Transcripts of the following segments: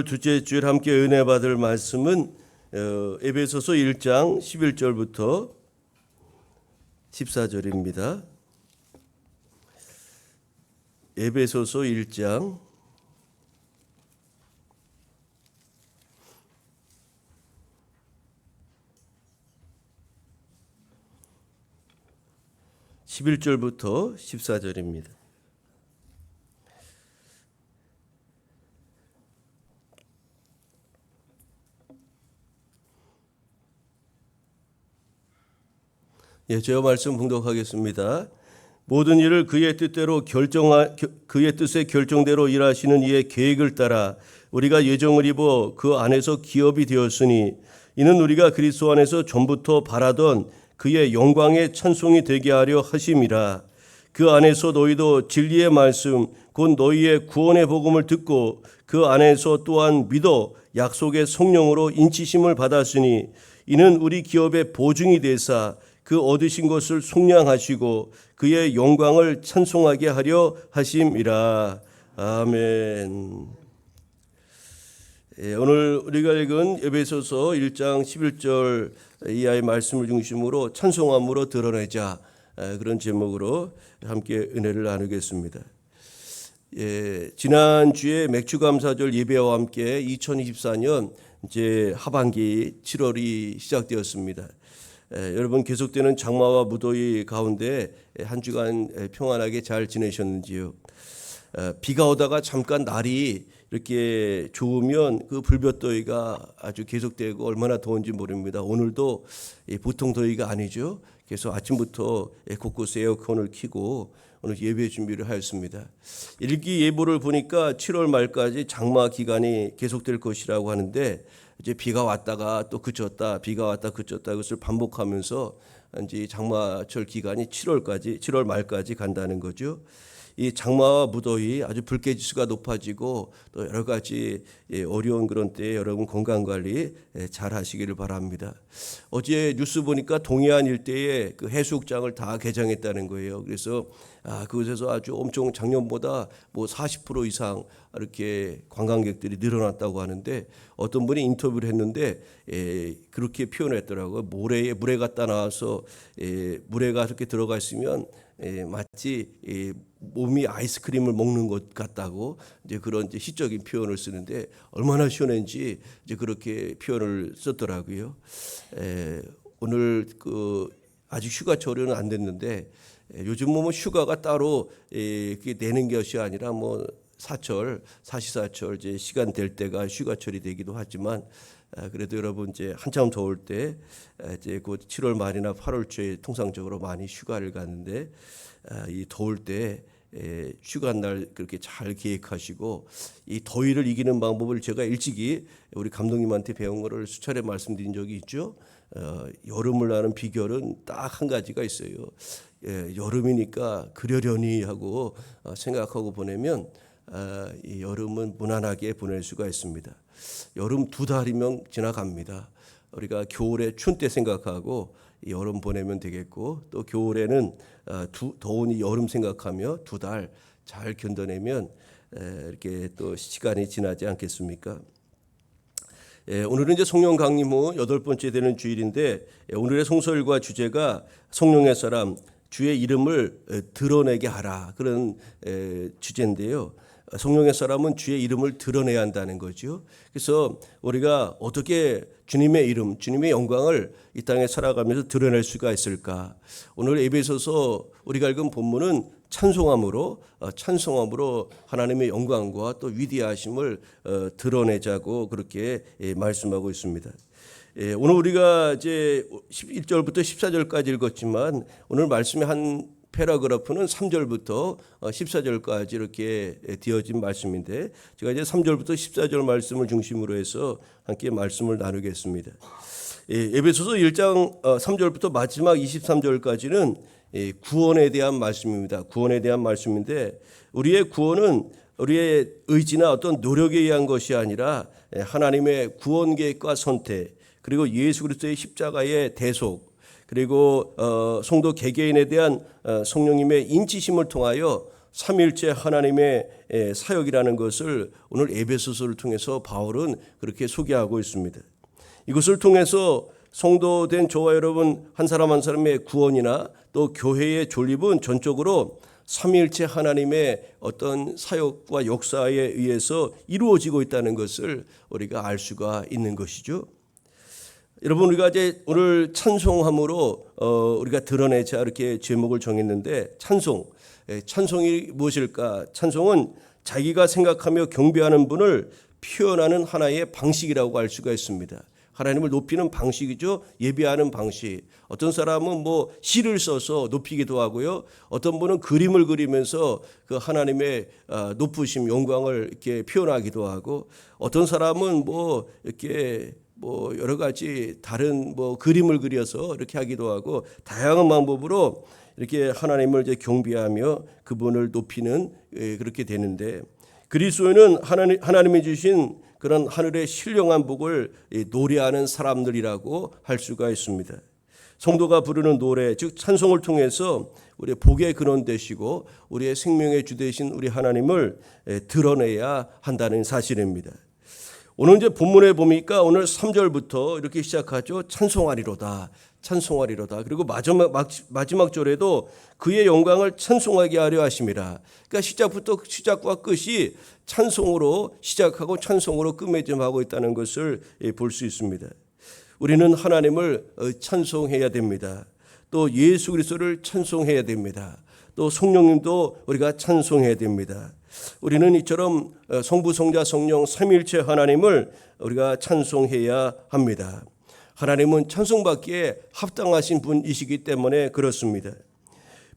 둘째 주일 함께 은혜 받을 말씀은 에베소서 1장 11절부터 14절입니다. 에베소서 1장 11절부터 14절입니다. 제가 말씀 봉독하겠습니다. 모든 일을 그의 뜻의 결정대로 일하시는 이의 계획을 따라 우리가 예정을 입어 그 안에서 기업이 되었으니 이는 우리가 그리스도 안에서 전부터 바라던 그의 영광의 찬송이 되게 하려 하심이라. 그 안에서 너희도 진리의 말씀 곧 너희의 구원의 복음을 듣고 그 안에서 또한 믿어 약속의 성령으로 인치심을 받았으니 이는 우리 기업의 보증이 되사 그 얻으신 것을 속량하시고 그의 영광을 찬송하게 하려 하심이라. 아멘. 오늘 우리가 읽은 에베소서 1장 11절 이하의 말씀을 중심으로 찬송함으로 드러내자, 그런 제목으로 함께 은혜를 나누겠습니다. 지난주에 맥주감사절 예배와 함께 2024년 이제 하반기 7월이 시작되었습니다. 여러분 계속되는 장마와 무더위 가운데 한 주간 평안하게 잘 지내셨는지요? 비가 오다가 잠깐 날이 이렇게 좋으면 그 불볕더위가 아주 계속되고 얼마나 더운지 모릅니다. 오늘도 보통 더위가 아니죠. 그래서 아침부터 곳곳에 에어컨을 켜고 오늘 예배 준비를 하였습니다. 일기예보를 보니까 7월 말까지 장마 기간이 계속될 것이라고 하는데 이제 비가 왔다가 또 그쳤다, 비가 왔다 그쳤다, 그것을 반복하면서 이제 장마철 기간이 7월 말까지 간다는 거죠. 이 장마와 무더위 아주 불쾌지수가 높아지고 또 여러 가지 어려운 그런 때에 여러분 건강 관리 잘 하시기를 바랍니다. 어제 뉴스 보니까 동해안 일대에 그 해수욕장을 다 개장했다는 거예요. 그래서 그곳에서 아주 엄청 작년보다 뭐 40% 이상 이렇게 관광객들이 늘어났다고 하는데 어떤 분이 인터뷰를 했는데 그렇게 표현했더라고요. 물에 갖다 나와서 물에가 이렇게 들어가 있으면 마치 몸이 아이스크림을 먹는 것 같다고 이제 그런 이제 시적인 표현을 쓰는데 얼마나 시원한지 이제 그렇게 표현을 썼더라고요. 오늘 아직 휴가철은 안 됐는데 요즘 뭐 휴가가 따로 내는 것이 아니라 뭐 사시사철 이제 시간 될 때가 휴가철이 되기도 하지만 그래도 여러분 이제 한참 더울 때 이제 곧 7월 말이나 8월 초에 통상적으로 많이 휴가를 가는데 이 더울 때 휴가 날 그렇게 잘 계획하시고 이 더위를 이기는 방법을 제가 일찍이 우리 감독님한테 배운 거를 수차례 말씀드린 적이 있죠. 여름을 나는 비결은 딱 한 가지가 있어요. 여름이니까 그러려니 하고 생각하고 보내면 이 여름은 무난하게 보낼 수가 있습니다. 여름 2달이면 지나갑니다. 우리가 겨울에 추운 때 생각하고 여름 보내면 되겠고 또 겨울에는 더운 이 여름 생각하며 2달 잘 견뎌내면 이렇게 또 시간이 지나지 않겠습니까? 오늘은 이제 성령 강림 후 8번째 되는 주일인데 오늘의 송설과 주제가 성령의 사람 주의 이름을 드러내게 하라, 그런 주제인데요. 성령의 사람은 주의 이름을 드러내야 한다는 거죠. 그래서 우리가 어떻게 주님의 이름, 주님의 영광을 이 땅에 살아가면서 드러낼 수가 있을까? 오늘 에베소서 우리가 읽은 본문은 찬송함으로 하나님의 영광과 또 위대하심을 드러내자고 그렇게 말씀하고 있습니다. 오늘 우리가 이제 11절부터 14절까지 읽었지만 오늘 말씀의 한 패러그래프는 3절부터 14절까지 이렇게 되어진 말씀인데 제가 이제 3절부터 14절 말씀을 중심으로 해서 함께 말씀을 나누겠습니다. 에베소서 1장 3절부터 마지막 23절까지는 구원에 대한 말씀입니다. 구원에 대한 말씀인데 우리의 구원은 우리의 의지나 어떤 노력에 의한 것이 아니라 하나님의 구원 계획과 선택, 그리고 예수 그리스도의 십자가의 대속, 그리고 성도 개개인에 대한 성령님의 인치심을 통하여 삼위일체 하나님의 사역이라는 것을 오늘 에베소서를 통해서 바울은 그렇게 소개하고 있습니다. 이것을 통해서 성도된 저와 여러분 한 사람 한 사람의 구원이나 또 교회의 존립은 전적으로 삼위일체 하나님의 어떤 사역과 역사에 의해서 이루어지고 있다는 것을 우리가 알 수가 있는 것이죠. 여러분, 우리가 이제 오늘 찬송함으로 우리가 드러내자 이렇게 제목을 정했는데, 찬송이 무엇일까? 찬송은 자기가 생각하며 경배하는 분을 표현하는 하나의 방식이라고 할 수가 있습니다. 하나님을 높이는 방식이죠. 예배하는 방식. 어떤 사람은 뭐 시를 써서 높이기도 하고요. 어떤 분은 그림을 그리면서 그 하나님의 높으심, 영광을 이렇게 표현하기도 하고, 어떤 사람은 뭐 이렇게 뭐 여러 가지 다른 뭐 그림을 그려서 이렇게 하기도 하고, 다양한 방법으로 이렇게 하나님을 이제 경배하며 그분을 높이는 그렇게 되는데, 그리스도인은 하나님이 주신 그런 하늘의 신령한 복을 노래하는 사람들이라고 할 수가 있습니다. 성도가 부르는 노래, 즉 찬송을 통해서 우리의 복의 근원 되시고 우리의 생명의 주 되신 우리 하나님을 드러내야 한다는 사실입니다. 오늘 이제 본문에 보니까 오늘 3절부터 이렇게 시작하죠. 찬송하리로다. 그리고 마지막 절에도 그의 영광을 찬송하게 하려 하심이라. 그러니까 시작과 끝이 찬송으로 시작하고 찬송으로 끝맺음하고 있다는 것을 볼 수 있습니다. 우리는 하나님을 찬송해야 됩니다. 또 예수 그리스도를 찬송해야 됩니다. 또 성령님도 우리가 찬송해야 됩니다. 우리는 이처럼 성부, 성자, 성령 삼위일체 하나님을 우리가 찬송해야 합니다. 하나님은 찬송받기에 합당하신 분이시기 때문에 그렇습니다.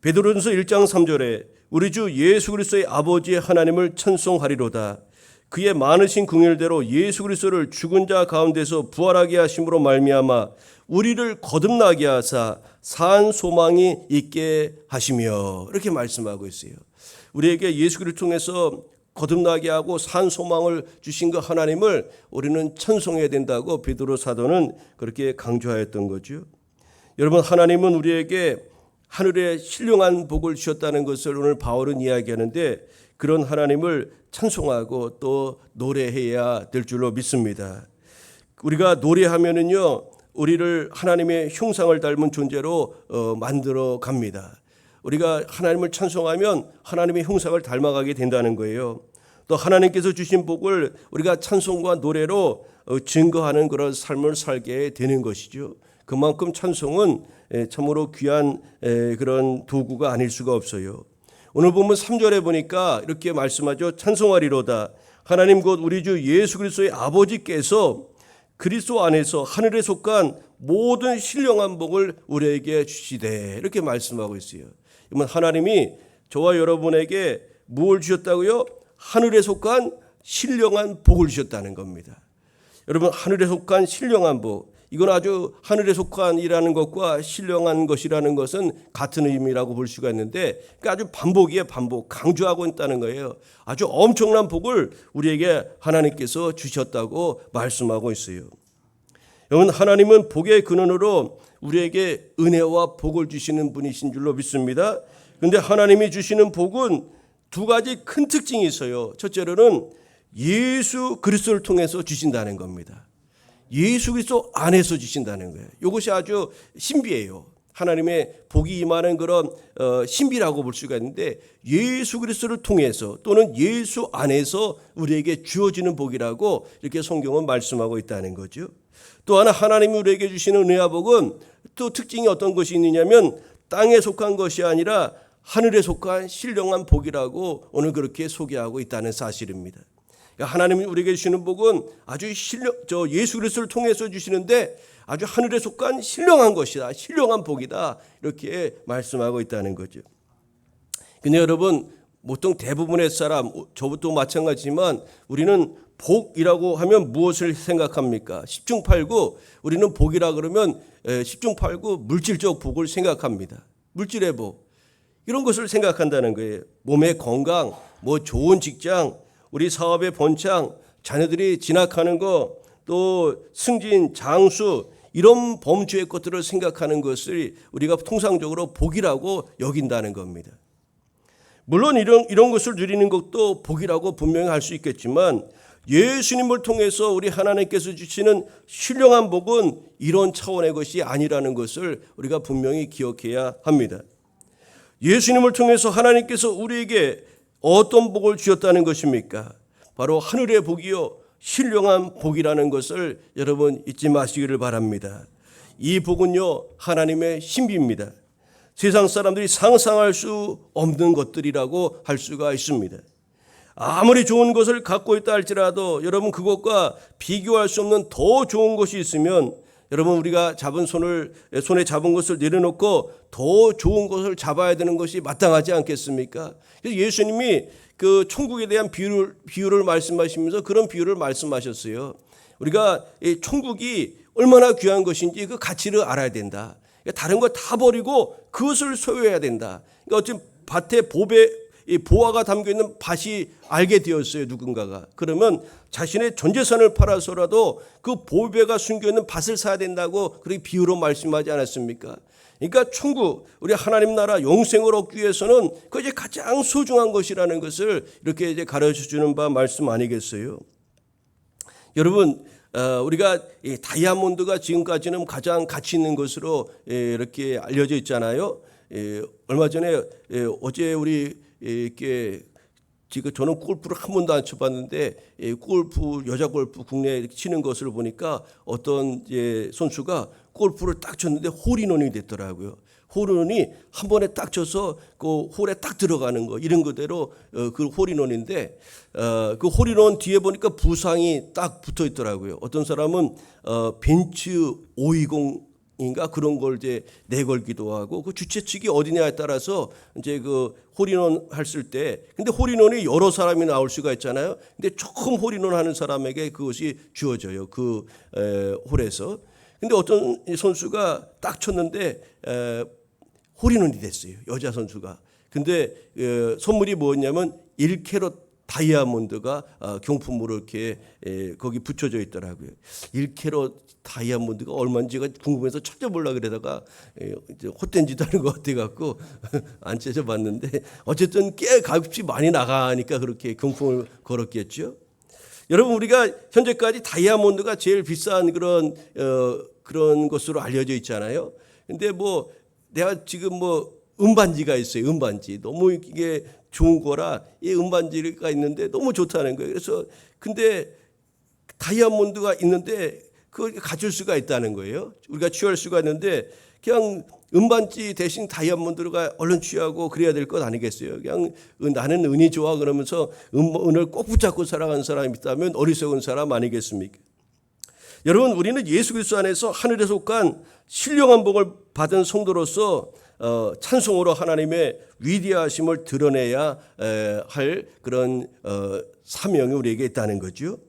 베드로전서 1장 3절에 우리 주 예수 그리스도의 아버지의 하나님을 찬송하리로다. 그의 많으신 긍휼대로 예수 그리스도를 죽은 자 가운데서 부활하게 하심으로 말미암아 우리를 거듭나게 하사 산 소망이 있게 하시며, 이렇게 말씀하고 있어요. 우리에게 예수 그리스도를 통해서 거듭나게 하고 산 소망을 주신 그 하나님을 우리는 찬송해야 된다고 베드로 사도는 그렇게 강조하였던 거죠. 여러분, 하나님은 우리에게 하늘의 신령한 복을 주셨다는 것을 오늘 바울은 이야기하는데, 그런 하나님을 찬송하고 또 노래해야 될 줄로 믿습니다. 우리가 노래하면은요, 우리를 하나님의 형상을 닮은 존재로 만들어 갑니다. 우리가 하나님을 찬송하면 하나님의 형상을 닮아가게 된다는 거예요. 또 하나님께서 주신 복을 우리가 찬송과 노래로 증거하는 그런 삶을 살게 되는 것이죠. 그만큼 찬송은 참으로 귀한 그런 도구가 아닐 수가 없어요. 오늘 보면 3절에 보니까 이렇게 말씀하죠. 찬송하리로다. 하나님 곧 우리 주 예수 그리스도의 아버지께서 그리스도 안에서 하늘에 속한 모든 신령한 복을 우리에게 주시되, 이렇게 말씀하고 있어요. 하나님이 저와 여러분에게 무엇을 주셨다고요? 하늘에 속한 신령한 복을 주셨다는 겁니다. 여러분, 하늘에 속한 신령한 복, 이건 아주 하늘에 속한이라는 것과 신령한 것이라는 것은 같은 의미라고 볼 수가 있는데, 그러니까 아주 반복이에요. 반복, 강조하고 있다는 거예요. 아주 엄청난 복을 우리에게 하나님께서 주셨다고 말씀하고 있어요. 여러분, 하나님은 복의 근원으로 우리에게 은혜와 복을 주시는 분이신 줄로 믿습니다. 그런데 하나님이 주시는 복은 두 가지 큰 특징이 있어요. 첫째로는 예수 그리스도를 통해서 주신다는 겁니다. 예수 그리스도 안에서 주신다는 거예요. 이것이 아주 신비해요. 하나님의 복이 임하는 그런 신비라고 볼 수가 있는데, 예수 그리스도를 통해서 또는 예수 안에서 우리에게 주어지는 복이라고 이렇게 성경은 말씀하고 있다는 거죠. 또 하나, 하나님이 우리에게 주시는 은혜와 복은 또 특징이 어떤 것이 있느냐면, 땅에 속한 것이 아니라 하늘에 속한 신령한 복이라고 오늘 그렇게 소개하고 있다는 사실입니다. 하나님이 우리에게 주시는 복은 아주 예수 그리스도를 통해서 주시는데 아주 하늘에 속한 신령한 것이다, 신령한 복이다, 이렇게 말씀하고 있다는 거죠. 근데 여러분, 보통 대부분의 사람, 저부터 마찬가지지만 우리는 복이라고 하면 무엇을 생각합니까? 10중 8구 우리는 복이라 그러면 10중 8구 물질적 복을 생각합니다. 물질의 복, 이런 것을 생각한다는 거예요. 몸의 건강, 뭐 좋은 직장, 우리 사업의 번창, 자녀들이 진학하는 거, 또 승진, 장수, 이런 범주의 것들을 생각하는 것을 우리가 통상적으로 복이라고 여긴다는 겁니다. 물론 이런 것을 누리는 것도 복이라고 분명히 할 수 있겠지만 예수님을 통해서 우리 하나님께서 주시는 신령한 복은 이런 차원의 것이 아니라는 것을 우리가 분명히 기억해야 합니다. 예수님을 통해서 하나님께서 우리에게 어떤 복을 주셨다는 것입니까? 바로 하늘의 복이요 신령한 복이라는 것을 여러분 잊지 마시기를 바랍니다. 이 복은요 하나님의 신비입니다. 세상 사람들이 상상할 수 없는 것들이라고 할 수가 있습니다. 아무리 좋은 것을 갖고 있다 할지라도 여러분 그것과 비교할 수 없는 더 좋은 것이 있으면 여러분 우리가 손에 잡은 것을 내려놓고 더 좋은 것을 잡아야 되는 것이 마땅하지 않겠습니까? 그래서 예수님이 그 천국에 대한 비유를 말씀하시면서 그런 비유를 말씀하셨어요. 우리가 이 천국이 얼마나 귀한 것인지 그 가치를 알아야 된다. 다른 거 다 버리고 그것을 소유해야 된다. 그러니까 어떤 밭에 보화가 담겨있는 밭이 알게 되었어요. 누군가가. 그러면 자신의 전 재산을 팔아서라도 그 보배가 숨겨있는 밭을 사야 된다고 그렇게 비유로 말씀하지 않았습니까? 그러니까 천국, 우리 하나님 나라 영생을 얻기 위해서는 그것이 가장 소중한 것이라는 것을 이렇게 이제 가르쳐 주는 바 말씀 아니겠어요? 여러분, 우리가 다이아몬드가 지금까지는 가장 가치 있는 것으로 이렇게 알려져 있잖아요. 얼마 전에 어제 우리 이렇게 지금 저는 골프를 한 번도 안 쳐봤는데 여자 골프 국내에 치는 것을 보니까 어떤 선수가 골프를 딱 쳤는데 홀인원이 됐더라고요. 홀인원이 한 번에 딱 쳐서 그 홀에 딱 들어가는 거 이런 그대로 그 홀인원인데 그 홀인원 뒤에 보니까 부상이 딱 붙어 있더라고요. 어떤 사람은 벤츠 520인가 그런 걸 이제 내걸기도 하고 그 주최 측이 어디냐에 따라서 이제 그 홀인원 했을 때 근데 홀인원이 여러 사람이 나올 수가 있잖아요. 근데 조금 홀인원 하는 사람에게 그것이 주어져요. 그 홀에서. 근데 어떤 선수가 딱 쳤는데 홀인원이 됐어요. 여자 선수가. 근데 선물이 뭐였냐면 1캐럿 다이아몬드가 경품으로 이렇게 거기 붙여져 있더라고요. 1캐럿 다이아몬드가 얼마인지가 궁금해서 찾아보려고 그러다가 헛된 짓 하는 것 같아갖고 안 찾아봤는데 어쨌든 꽤 값이 많이 나가니까 그렇게 경품을 걸었겠죠. 여러분 우리가 현재까지 다이아몬드가 제일 비싼 그런 것으로 알려져 있잖아요. 근데 뭐 내가 지금 뭐 은반지가 있어요. 은반지 너무 이게 좋은 거라 이 은반지가 있는데 너무 좋다는 거예요. 그래서 근데 다이아몬드가 있는데 그걸 가질 수가 있다는 거예요. 우리가 취할 수가 있는데 그냥 은반지 대신 다이아몬드가 얼른 취하고 그래야 될 것 아니겠어요. 그냥 나는 은이 좋아 그러면서 은을 꼭 붙잡고 살아가는 사람이 있다면 어리석은 사람 아니겠습니까? 여러분 우리는 예수 그리스도 안에서 하늘에 속한 신령한 복을 받은 성도로서 찬송으로 하나님의 위대하심을 드러내야 할 그런 사명이 우리에게 있다는 거죠.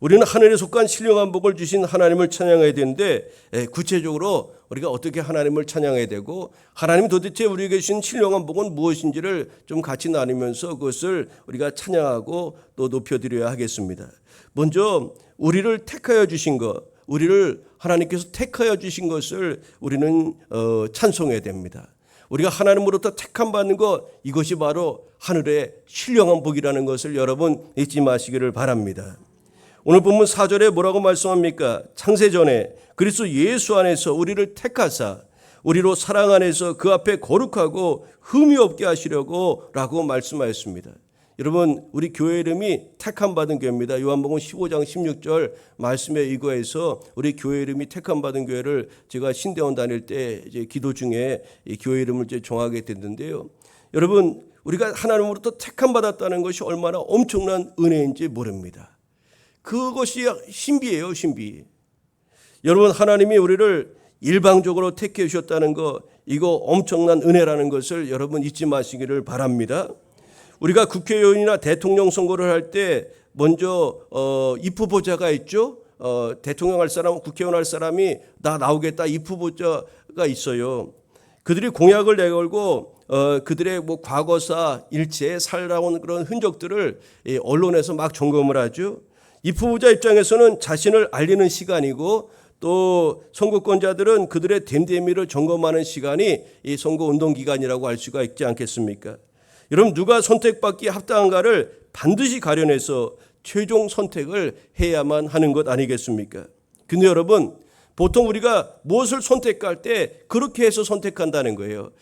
우리는 하늘에 속한 신령한 복을 주신 하나님을 찬양해야 되는데 구체적으로 우리가 어떻게 하나님을 찬양해야 되고 하나님 도대체 우리에게 주신 신령한 복은 무엇인지를 좀 같이 나누면서 그것을 우리가 찬양하고 또 높여드려야 하겠습니다. 먼저 우리를 택하여 주신 것, 우리를 하나님께서 택하여 주신 것을 우리는 찬송해야 됩니다. 우리가 하나님으로부터 택함 받는 것 이것이 바로 하늘의 신령한 복이라는 것을 여러분 잊지 마시기를 바랍니다. 오늘 본문 4절에 뭐라고 말씀합니까? 창세전에 그리스도 예수 안에서 우리를 택하사 우리로 사랑 안에서 그 앞에 거룩하고 흠이 없게 하시려고 라고 말씀하였습니다. 여러분 우리 교회 이름이 택함 받은 교회입니다. 요한복음 15장 16절 말씀에 의거해서 우리 교회 이름이 택함 받은 교회를 제가 신대원 다닐 때 이제 기도 중에 이 교회 이름을 이제 정하게 됐는데요. 여러분 우리가 하나님으로부터 택함 받았다는 것이 얼마나 엄청난 은혜인지 모릅니다. 그것이 신비예요, 신비. 여러분 하나님이 우리를 일방적으로 택해 주셨다는 거 이거 엄청난 은혜라는 것을 여러분 잊지 마시기를 바랍니다. 우리가 국회의원이나 대통령 선거를 할 때 먼저 입후보자가 있죠. 대통령 할 사람, 국회의원 할 사람이 나 나오겠다 입후보자가 있어요. 그들이 공약을 내걸고 그들의 뭐 과거사, 일체 살아온 그런 흔적들을 언론에서 막 점검을 하죠. 입후보자 입장에서는 자신을 알리는 시간이고 또 선거권자들은 그들의 됨됨이를 점검하는 시간이 이 선거운동 기간이라고 할 수가 있지 않겠습니까? 여러분, 누가 선택받기 합당한가를 반드시 가려내서 최종 선택을 해야만 하는 것 아니겠습니까? 근데 여러분, 보통 우리가 무엇을 선택할 때 그렇게 해서 선택한다는 거예요.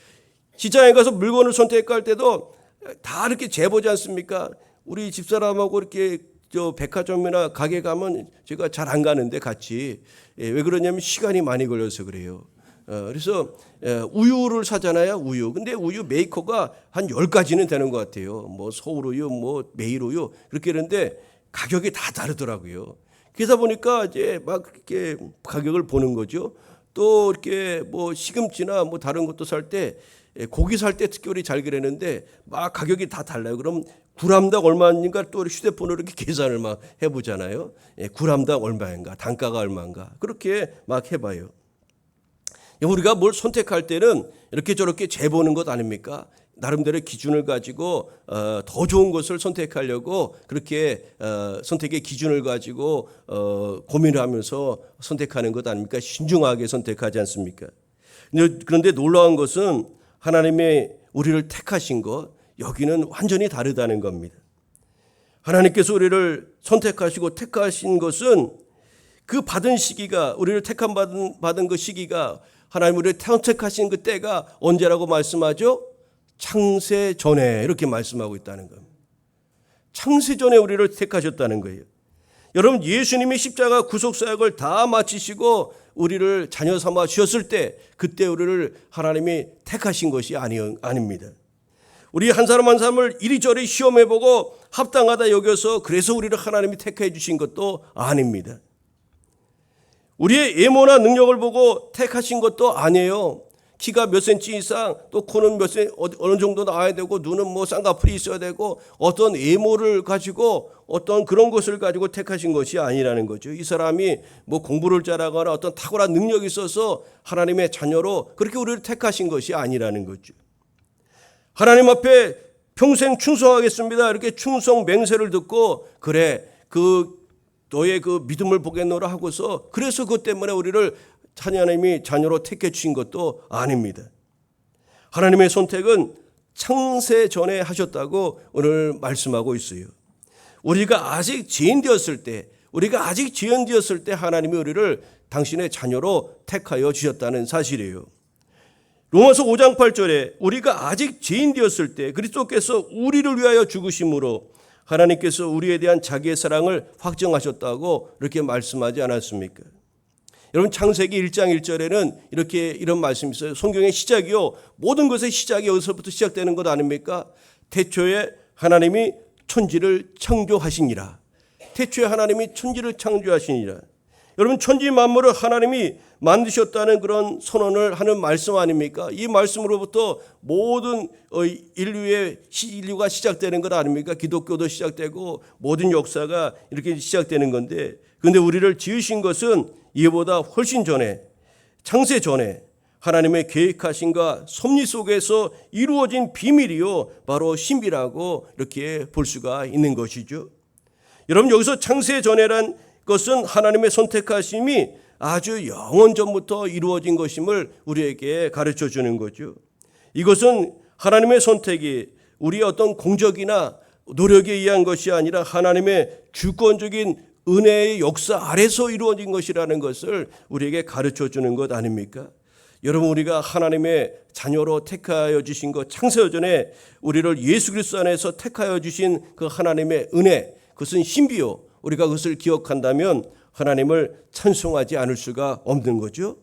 시장에 가서 물건을 선택할 때도 다 이렇게 재보지 않습니까? 우리 집사람하고 이렇게 백화점이나 가게 가면 제가 잘 안 가는데 같이. 왜 그러냐면 시간이 많이 걸려서 그래요. 그래서 우유를 사잖아요. 우유. 근데 우유 메이커가 한 10가지는 되는 것 같아요. 뭐 서울우유, 뭐 매일우유 그렇게 되는데 가격이 다 다르더라고요. 그러다 보니까 이제 막 이렇게 가격을 보는 거죠. 또 이렇게 뭐 시금치나 뭐 다른 것도 살 때 고기 살 때 특별히 잘 그랬는데 막 가격이 다 달라요. 그럼 g당 얼마인가 또 휴대폰으로 이렇게 계산을 막 해보잖아요. g당 얼마인가, 단가가 얼마인가 그렇게 막 해봐요. 우리가 뭘 선택할 때는 이렇게 저렇게 재보는 것 아닙니까? 나름대로 기준을 가지고 더 좋은 것을 선택하려고 그렇게 선택의 기준을 가지고 고민을 하면서 선택하는 것 아닙니까? 신중하게 선택하지 않습니까? 그런데 놀라운 것은 하나님의 우리를 택하신 것, 여기는 완전히 다르다는 겁니다. 하나님께서 우리를 선택하시고 택하신 것은 그 받은 시기가, 우리를 택함 받은 그 시기가, 하나님 우리를 선택하신 그 때가 언제라고 말씀하죠? 창세 전에, 이렇게 말씀하고 있다는 겁니다. 창세 전에 우리를 택하셨다는 거예요. 여러분, 예수님이 십자가 구속사역을 다 마치시고 우리를 자녀 삼아 주셨을 때, 그때 우리를 하나님이 택하신 것이 아닙니다. 우리 한 사람 한 사람을 이리저리 시험해보고 합당하다 여겨서 그래서 우리를 하나님이 택해 주신 것도 아닙니다. 우리의 외모나 능력을 보고 택하신 것도 아니에요. 키가 몇 센치 이상, 또 코는 어느 정도 나와야 되고, 눈은 뭐 쌍꺼풀이 있어야 되고, 어떤 외모를 가지고 어떤 그런 것을 가지고 택하신 것이 아니라는 거죠. 이 사람이 뭐 공부를 잘하거나 어떤 탁월한 능력이 있어서 하나님의 자녀로 그렇게 우리를 택하신 것이 아니라는 거죠. 하나님 앞에 평생 충성하겠습니다, 이렇게 충성 맹세를 듣고, 그래 너의 그 믿음을 보겠노라 하고서, 그래서 그것 때문에 우리를 하나님이 자녀로 택해 주신 것도 아닙니다. 하나님의 선택은 창세 전에 하셨다고 오늘 말씀하고 있어요. 우리가 아직 죄인 되었을 때, 하나님이 우리를 당신의 자녀로 택하여 주셨다는 사실이에요. 로마서 5장 8절에 우리가 아직 죄인 되었을 때 그리스도께서 우리를 위하여 죽으심으로 하나님께서 우리에 대한 자기의 사랑을 확정하셨다고 이렇게 말씀하지 않았습니까? 여러분, 창세기 1장 1절에는 이런 말씀이 있어요. 성경의 시작이요, 모든 것의 시작이 여기서부터 시작되는 것 아닙니까? 태초에 하나님이 천지를 창조하시니라. 태초에 하나님이 천지를 창조하시니라. 여러분, 천지 만물을 하나님이 만드셨다는 그런 선언을 하는 말씀 아닙니까? 이 말씀으로부터 모든 인류가 시작되는 것 아닙니까? 기독교도 시작되고 모든 역사가 이렇게 시작되는 건데, 그런데 우리를 지으신 것은 이보다 훨씬 전에, 창세 전에 하나님의 계획하심과 섭리 속에서 이루어진 비밀이요, 바로 신비라고 이렇게 볼 수가 있는 것이죠. 여러분, 여기서 창세 전에란 것은 하나님의 선택하심이 아주 영원 전부터 이루어진 것임을 우리에게 가르쳐 주는 거죠. 이것은 하나님의 선택이 우리의 어떤 공적이나 노력에 의한 것이 아니라 하나님의 주권적인 은혜의 역사 아래서 이루어진 것이라는 것을 우리에게 가르쳐 주는 것 아닙니까? 여러분, 우리가 하나님의 자녀로 택하여 주신 것, 창세전에 우리를 예수 그리스도 안에서 택하여 주신 그 하나님의 은혜, 그것은 신비요, 우리가 그것을 기억한다면 하나님을 찬송하지 않을 수가 없는 거죠.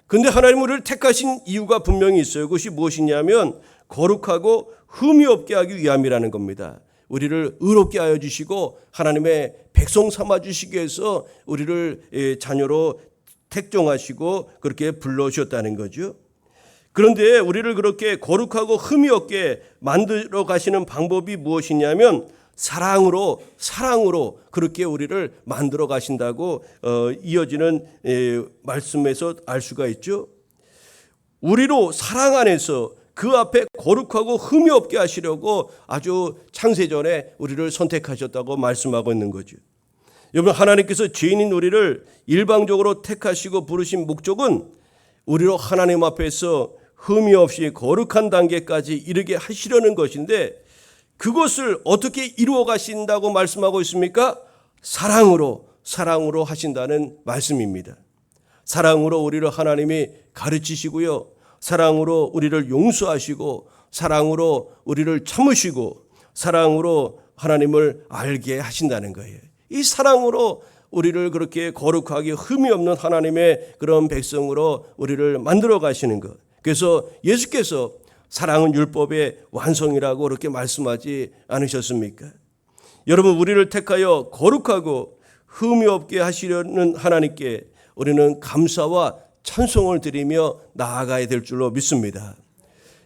그런데 하나님 우리를 택하신 이유가 분명히 있어요. 그것이 무엇이냐면 거룩하고 흠이 없게 하기 위함이라는 겁니다. 우리를 의롭게 하여 주시고 하나님의 백성 삼아 주시기 위해서 우리를 자녀로 택정하시고 그렇게 불러주셨다는 거죠. 그런데 우리를 그렇게 거룩하고 흠이 없게 만들어 가시는 방법이 무엇이냐면 사랑으로 그렇게 우리를 만들어 가신다고 이어지는 말씀에서 알 수가 있죠. 우리로 사랑 안에서 그 앞에 거룩하고 흠이 없게 하시려고 아주 창세전에 우리를 선택하셨다고 말씀하고 있는 거죠. 여러분, 하나님께서 죄인인 우리를 일방적으로 택하시고 부르신 목적은 우리로 하나님 앞에서 흠이 없이 거룩한 단계까지 이르게 하시려는 것인데, 그것을 어떻게 이루어 가신다고 말씀하고 있습니까? 사랑으로 하신다는 말씀입니다. 사랑으로 우리를 하나님이 가르치시고요, 사랑으로 우리를 용서하시고, 사랑으로 우리를 참으시고, 사랑으로 하나님을 알게 하신다는 거예요. 이 사랑으로 우리를 그렇게 거룩하게 흠이 없는 하나님의 그런 백성으로 우리를 만들어 가시는 것. 그래서 예수께서 사랑은 율법의 완성이라고 그렇게 말씀하지 않으셨습니까? 여러분, 우리를 택하여 거룩하고 흠이 없게 하시려는 하나님께 우리는 감사와 찬송을 드리며 나아가야 될 줄로 믿습니다.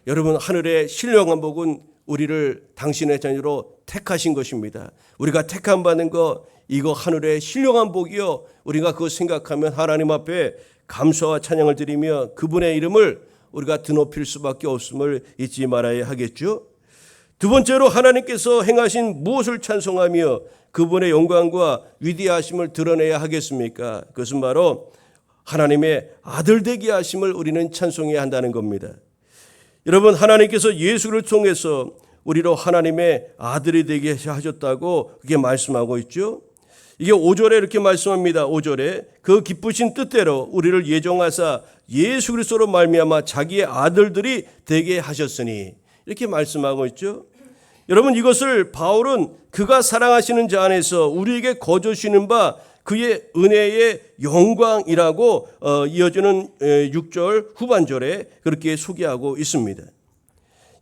여러분, 하늘의 신령한 복은 우리를 당신의 자녀로 택하신 것입니다. 우리가 택함 받는 거, 이거 하늘의 신령한 복이요, 우리가 그거 생각하면 하나님 앞에 감사와 찬양을 드리며 그분의 이름을 우리가 드높일 수밖에 없음을 잊지 말아야 하겠죠. 두 번째로, 하나님께서 행하신 무엇을 찬송하며 그분의 영광과 위대하심을 드러내야 하겠습니까? 그것은 바로 하나님의 아들 되게 하심을 우리는 찬송해야 한다는 겁니다. 여러분, 하나님께서 예수를 통해서 우리로 하나님의 아들이 되게 하셨다고 그게 말씀하고 있죠. 이게 5절에 이렇게 말씀합니다. 5절에 그 기쁘신 뜻대로 우리를 예정하사 예수 그리스도로 말미암아 자기의 아들들이 되게 하셨으니, 이렇게 말씀하고 있죠. 여러분, 이것을 바울은 그가 사랑하시는 자 안에서 우리에게 거저주시는 바 그의 은혜의 영광이라고 이어지는 6절 후반절에 그렇게 소개하고 있습니다.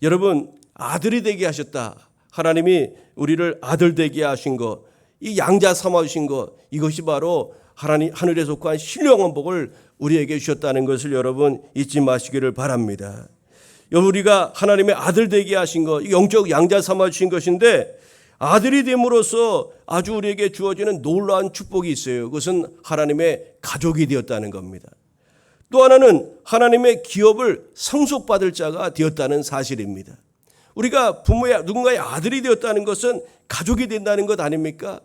여러분, 아들이 되게 하셨다. 하나님이 우리를 아들 되게 하신 것, 이 양자 삼아주신 것, 이것이 바로 하나님 하늘에 속한 신령한 복을 우리에게 주셨다는 것을 여러분 잊지 마시기를 바랍니다. 우리가 하나님의 아들 되게 하신 것, 영적 양자 삼아주신 것인데, 아들이 됨으로써 아주 우리에게 주어지는 놀라운 축복이 있어요. 그것은 하나님의 가족이 되었다는 겁니다. 또 하나는 하나님의 기업을 상속받을 자가 되었다는 사실입니다. 우리가 부모의 누군가의 아들이 되었다는 것은 가족이 된다는 것 아닙니까?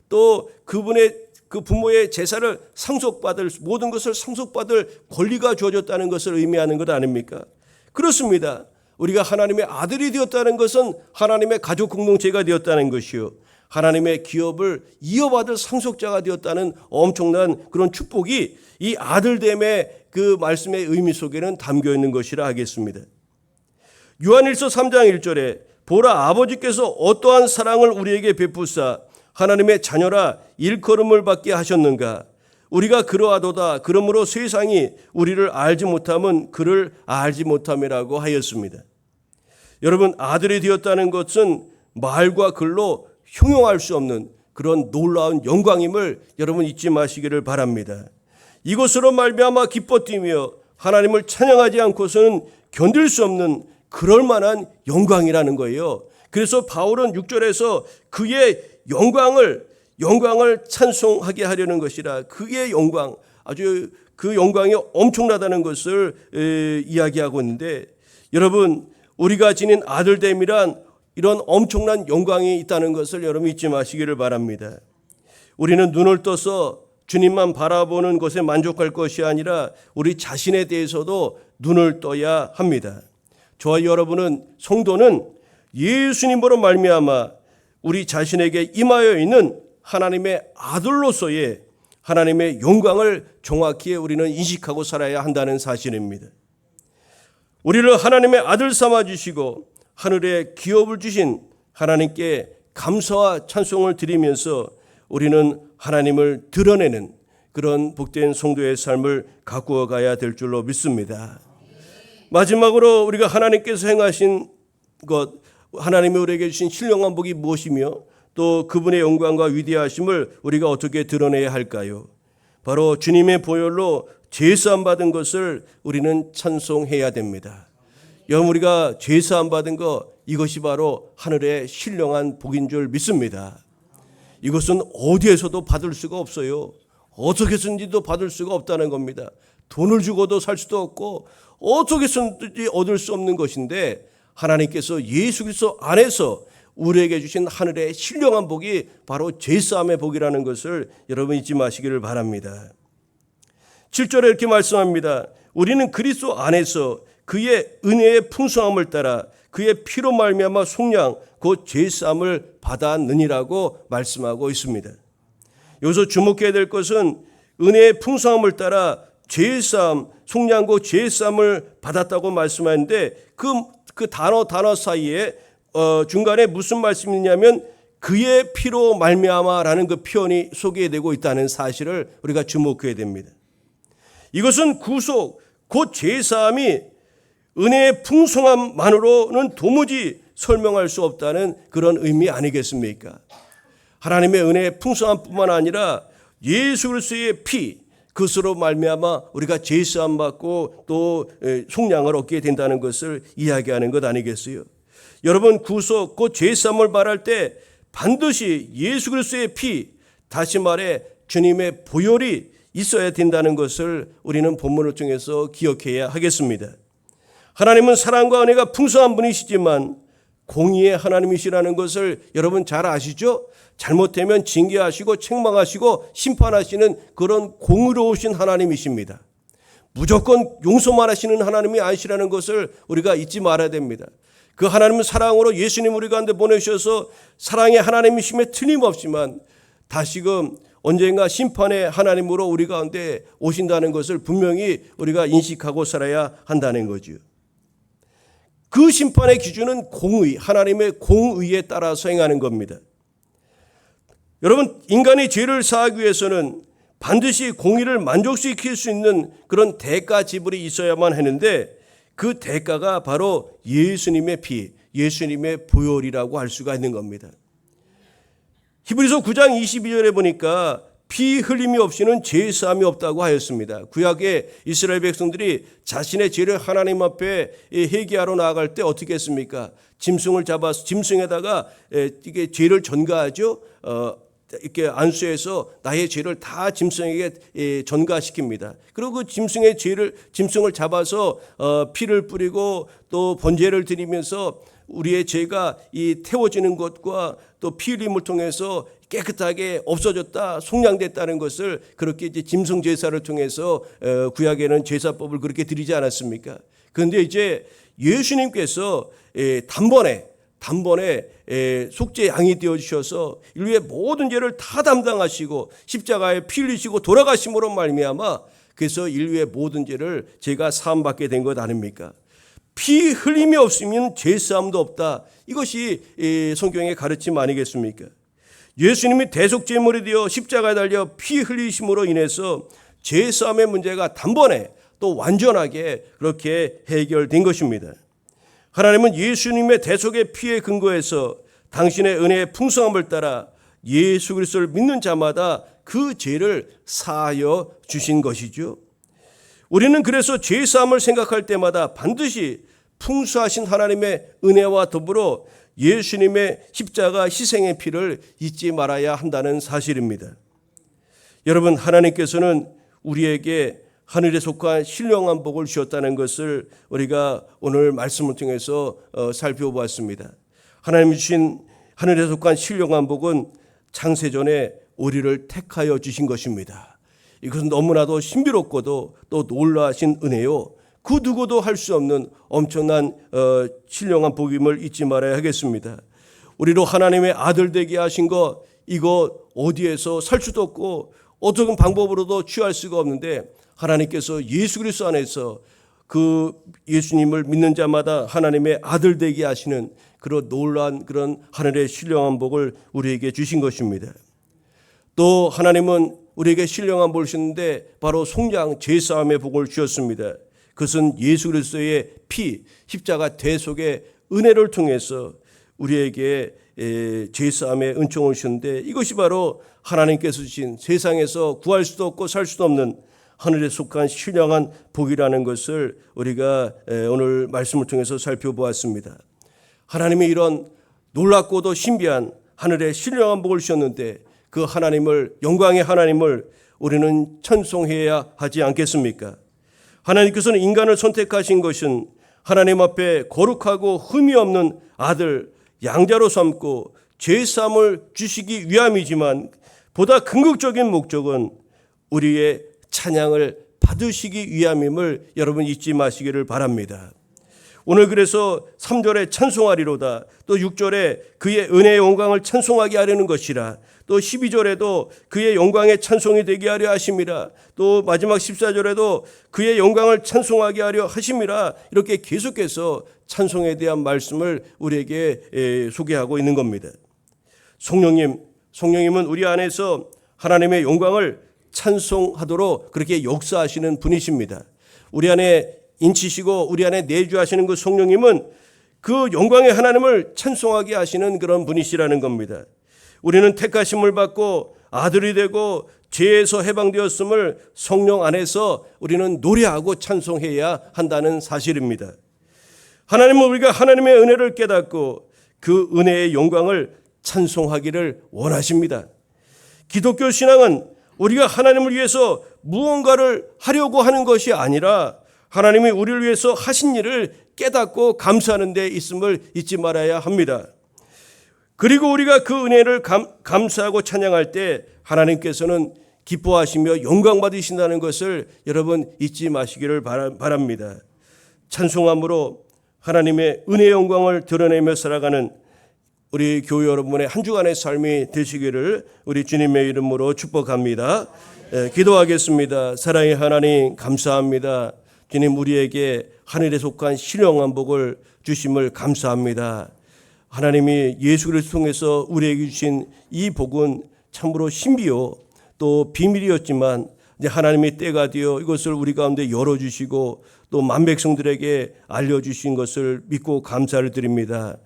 또 그분의 그 부모의 재산을 상속받을, 모든 것을 상속받을 권리가 주어졌다는 것을 의미하는 것 아닙니까? 그렇습니다. 우리가 하나님의 아들이 되었다는 것은 하나님의 가족 공동체가 되었다는 것이요, 하나님의 기업을 이어받을 상속자가 되었다는 엄청난 그런 축복이 이 아들됨의 그 말씀의 의미 속에는 담겨 있는 것이라 하겠습니다. 요한일서 3장 1절에 보라, 아버지께서 어떠한 사랑을 우리에게 베푸사 하나님의 자녀라 일컬음을 받게 하셨는가. 우리가 그러하도다. 그러므로 세상이 우리를 알지 못함은 그를 알지 못함이라고 하였습니다. 여러분, 아들이 되었다는 것은 말과 글로 형용할 수 없는 그런 놀라운 영광임을 여러분 잊지 마시기를 바랍니다. 이것으로 말미암아 기뻐 뛰며 하나님을 찬양하지 않고서는 견딜 수 없는 그럴 만한 영광이라는 거예요. 그래서 바울은 6절에서 그의 영광을 찬송하게 하려는 것이라, 그의 영광, 아주 그 영광이 엄청나다는 것을 이야기하고 있는데, 여러분, 우리가 지닌 아들됨이란 이런 엄청난 영광이 있다는 것을 여러분 잊지 마시기를 바랍니다. 우리는 눈을 떠서 주님만 바라보는 것에 만족할 것이 아니라 우리 자신에 대해서도 눈을 떠야 합니다. 저와 여러분은, 성도는 예수님으로 말미암아 우리 자신에게 임하여 있는 하나님의 아들로서의 하나님의 영광을 정확히 우리는 인식하고 살아야 한다는 사실입니다. 우리를 하나님의 아들 삼아주시고 하늘에 기업을 주신 하나님께 감사와 찬송을 드리면서 우리는 하나님을 드러내는 그런 복된 성도의 삶을 가꾸어 가야 될 줄로 믿습니다. 마지막으로 우리가 하나님께서 행하신 것, 하나님이 우리에게 주신 신령한 복이 무엇이며 또 그분의 영광과 위대하심을 우리가 어떻게 드러내야 할까요? 바로 주님의 보혈로 제사함 받은 것을 우리는 찬송해야 됩니다. 여러분, 우리가 제사함 받은 것, 이것이 바로 하늘의 신령한 복인 줄 믿습니다. 이것은 어디에서도 받을 수가 없어요. 어떻게 해서든지도 받을 수가 없다는 겁니다. 돈을 주고도 살 수도 없고 어떻게 해서든지 얻을 수 없는 것인데, 하나님께서 예수 그리스도 안에서 우리에게 주신 하늘의 신령한 복이 바로 제사함의 복이라는 것을 여러분 잊지 마시기를 바랍니다. 7절에 이렇게 말씀합니다. 우리는 그리스도 안에서 그의 은혜의 풍성함을 따라 그의 피로 말미암아 속량 곧 제사함을 받았느니라고 말씀하고 있습니다. 여기서 주목해야 될 것은 은혜의 풍성함을 따라 제사함, 속량 곧 제사함을 받았다고 말씀하는데 그 단어 사이에 중간에 무슨 말씀이 있냐면 그의 피로 말미암아라는 그 표현이 소개되고 있다는 사실을 우리가 주목해야 됩니다. 이것은 구속 곧 제사함이 은혜의 풍성함만으로는 도무지 설명할 수 없다는 그런 의미 아니겠습니까? 하나님의 은혜의 풍성함뿐만 아니라 예수 그리스도의 피, 그것으로 말미암아 우리가 제사함 받고 또 속량을 얻게 된다는 것을 이야기하는 것 아니겠어요? 여러분, 구속 곧 제사함을 말할 때 반드시 예수 그리스도의 피, 다시 말해 주님의 보혈이 있어야 된다는 것을 우리는 본문을 통해서 기억해야 하겠습니다. 하나님은 사랑과 은혜가 풍성한 분이시지만 공의의 하나님이시라는 것을 여러분 잘 아시죠? 잘못되면 징계하시고 책망하시고 심판하시는 그런 공의로우신 하나님이십니다. 무조건 용서만 하시는 하나님이 아니시라는 것을 우리가 잊지 말아야 됩니다. 그 하나님은 사랑으로 예수님 우리 가운데 보내셔서 사랑의 하나님이심에 틀림없지만 다시금 언젠가 심판의 하나님으로 우리 가운데 오신다는 것을 분명히 우리가 인식하고 살아야 한다는 거죠. 그 심판의 기준은 공의, 하나님의 공의에 따라서 행하는 겁니다. 여러분, 인간이 죄를 사하기 위해서는 반드시 공의를 만족시킬 수 있는 그런 대가 지불이 있어야만 하는데 그 대가가 바로 예수님의 피, 예수님의 보혈이라고 할 수가 있는 겁니다. 히브리서 9장 22절에 보니까 피 흘림이 없이는 죄 사함이 없다고 하였습니다. 구약의 이스라엘 백성들이 자신의 죄를 하나님 앞에 회개하러 나아갈 때 어떻게 했습니까? 짐승을 잡아서 짐승에다가 이게 죄를 전가하죠. 이렇게 안수해서 나의 죄를 다 짐승에게 전가시킵니다. 그리고 그 짐승을 잡아서 피를 뿌리고 또 번제를 드리면서 우리의 죄가 이 태워지는 것과 또 피 흘림을 통해서 깨끗하게 없어졌다, 속량됐다는 것을 그렇게 이제 짐승 제사를 통해서 구약에는 제사법을 그렇게 드리지 않았습니까? 그런데 이제 예수님께서 단번에 속죄 양이 되어 주셔서 인류의 모든 죄를 다 담당하시고 십자가에 피 흘리시고 돌아가심으로 말미암아 그래서 인류의 모든 죄를 제가 사함받게 된 것 아닙니까? 피 흘림이 없으면 죄사함도 없다. 이것이 성경의 가르침 아니겠습니까? 예수님이 대속제물이 되어 십자가에 달려 피 흘리심으로 인해서 죄사함의 문제가 단번에 또 완전하게 그렇게 해결된 것입니다. 하나님은 예수님의 대속의 피에 근거해서 당신의 은혜의 풍성함을 따라 예수 그리스도를 믿는 자마다 그 죄를 사하여 주신 것이죠. 우리는 그래서 죄사함을 생각할 때마다 반드시 풍수하신 하나님의 은혜와 더불어 예수님의 십자가 희생의 피를 잊지 말아야 한다는 사실입니다. 여러분, 하나님께서는 우리에게 하늘에 속한 신령한 복을 주셨다는 것을 우리가 오늘 말씀을 통해서 살펴보았습니다. 하나님 주신 하늘에 속한 신령한 복은 창세전에 우리를 택하여 주신 것입니다. 이것은 너무나도 신비롭고도 또 놀라신 은혜요, 그 누구도 할 수 없는 엄청난 신령한 복임을 잊지 말아야 하겠습니다. 우리로 하나님의 아들 되게 하신 것, 이거 어디에서 살 수도 없고 어떤 방법으로도 취할 수가 없는데 하나님께서 예수 그리스도 안에서 그 예수님을 믿는 자마다 하나님의 아들 되게 하시는 그런 놀라운 그런 하늘의 신령한 복을 우리에게 주신 것입니다. 또 하나님은 우리에게 신령한 복을 주셨는데 바로 속량 제사함의 복을 주셨습니다. 그것은 예수 그리스도의 피, 십자가 대속의 은혜를 통해서 우리에게 제사함의 은총을 주셨는데 이것이 바로 하나님께서 주신 세상에서 구할 수도 없고 살 수도 없는 하늘에 속한 신령한 복이라는 것을 우리가 오늘 말씀을 통해서 살펴보았습니다. 하나님이 이런 놀랍고도 신비한 하늘의 신령한 복을 주셨는데 그 하나님을, 영광의 하나님을 우리는 찬송해야 하지 않겠습니까? 하나님께서는 인간을 선택하신 것은 하나님 앞에 거룩하고 흠이 없는 아들, 양자로 삼고 죄사함을 주시기 위함이지만 보다 궁극적인 목적은 우리의 찬양을 받으시기 위함임을 여러분 잊지 마시기를 바랍니다. 오늘 그래서 3절에 찬송하리로다, 또 6절에 그의 은혜의 영광을 찬송하게 하려는 것이라, 또 12절에도 그의 영광의 찬송이 되게 하려 하심이라, 또 마지막 14절에도 그의 영광을 찬송하게 하려 하심이라, 이렇게 계속해서 찬송에 대한 말씀을 우리에게 소개하고 있는 겁니다. 성령님은 우리 안에서 하나님의 영광을 찬송하도록 그렇게 역사하시는 분이십니다. 우리 안에 인치시고 우리 안에 내주하시는 그 성령님은 그 영광의 하나님을 찬송하게 하시는 그런 분이시라는 겁니다. 우리는 택하심을 받고 아들이 되고 죄에서 해방되었음을 성령 안에서 우리는 노래하고 찬송해야 한다는 사실입니다. 하나님은 우리가 하나님의 은혜를 깨닫고 그 은혜의 영광을 찬송하기를 원하십니다. 기독교 신앙은 우리가 하나님을 위해서 무언가를 하려고 하는 것이 아니라 하나님이 우리를 위해서 하신 일을 깨닫고 감사하는 데 있음을 잊지 말아야 합니다. 그리고 우리가 그 은혜를 감사하고 찬양할 때 하나님께서는 기뻐하시며 영광 받으신다는 것을 여러분 잊지 마시기를 바랍니다. 찬송함으로 하나님의 은혜의 영광을 드러내며 살아가는 우리 교회 여러분의 한 주간의 삶이 되시기를 우리 주님의 이름으로 축복합니다. 기도하겠습니다. 사랑의 하나님 감사합니다. 주님, 우리에게 하늘에 속한 신령한 복을 주심을 감사합니다. 하나님이 예수 그리스도 통해서 우리에게 주신 이 복은 참으로 신비요 또 비밀이었지만 이제 하나님의 때가 되어 이것을 우리 가운데 열어주시고 또 만백성들에게 알려주신 것을 믿고 감사를 드립니다.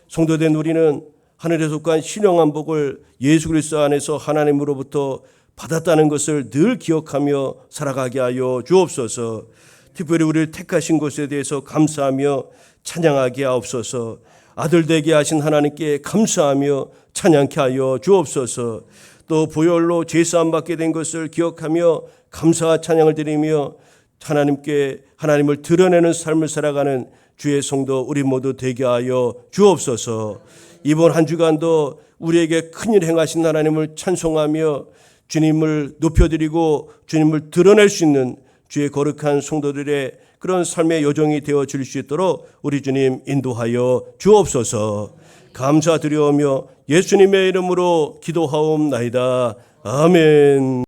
성도된 우리는 하늘에 속한 신령한 복을 예수 그리스도 안에서 하나님으로부터 받았다는 것을 늘 기억하며 살아가게 하여 주옵소서. 특별히 우리를 택하신 것에 대해서 감사하며 찬양하게 하옵소서. 아들 되게 하신 하나님께 감사하며 찬양케 하여 주옵소서. 또 보혈로 제사함 받게 된 것을 기억하며 감사와 찬양을 드리며 하나님을 드러내는 삶을 살아가는 주의 성도 우리 모두 되게 하여 주옵소서. 이번 한 주간도 우리에게 큰일 행하신 하나님을 찬송하며 주님을 높여드리고 주님을 드러낼 수 있는 주의 거룩한 성도들의 그런 삶의 여정이 되어 줄 수 있도록 우리 주님 인도하여 주옵소서. 감사드리오며 예수님의 이름으로 기도하옵나이다. 아멘.